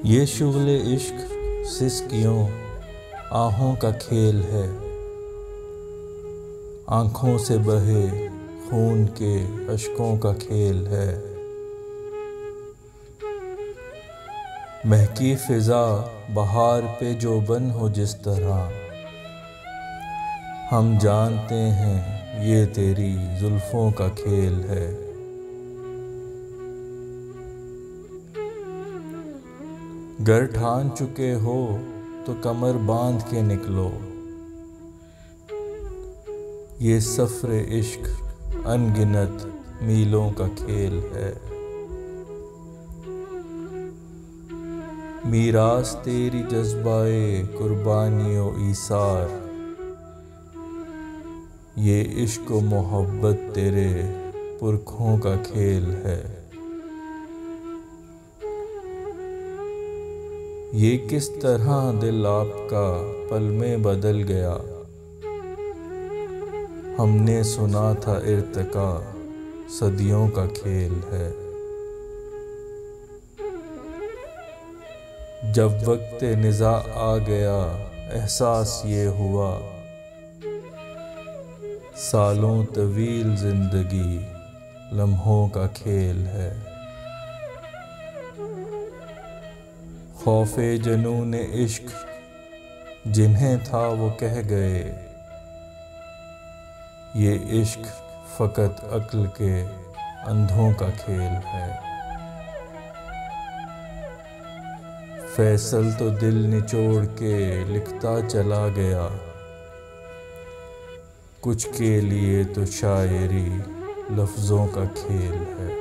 ये शुगले इश्क सिसकियों आहों का खेल है, आँखों से बहे खून के अश्कों का खेल है। महकी फिजा बहार पे जो बन हो जिस तरह, हम जानते हैं ये तेरी जुल्फों का खेल है। गर ठान चुके हो तो कमर बांध के निकलो, ये सफ़र इश्क अनगिनत मीलों का खेल है। मीरास तेरी जज्बाए कुर्बानियों ईसार, ये इश्क व मोहब्बत तेरे पुरखों का खेल है। ये किस तरह दिल आपका पल में बदल गया, हमने सुना था इर्तिका सदियों का खेल है। जब वक्त निज़ा आ गया एहसास ये हुआ, सालों तवील जिंदगी लम्हों का खेल है। खौफे जनून इश्क जिन्हें था वो कह गए, ये इश्क फ़कत अक्ल के अंधों का खेल है। फैसल तो दिल निचोड़ के लिखता चला गया, कुछ के लिए तो शायरी लफ्ज़ों का खेल है।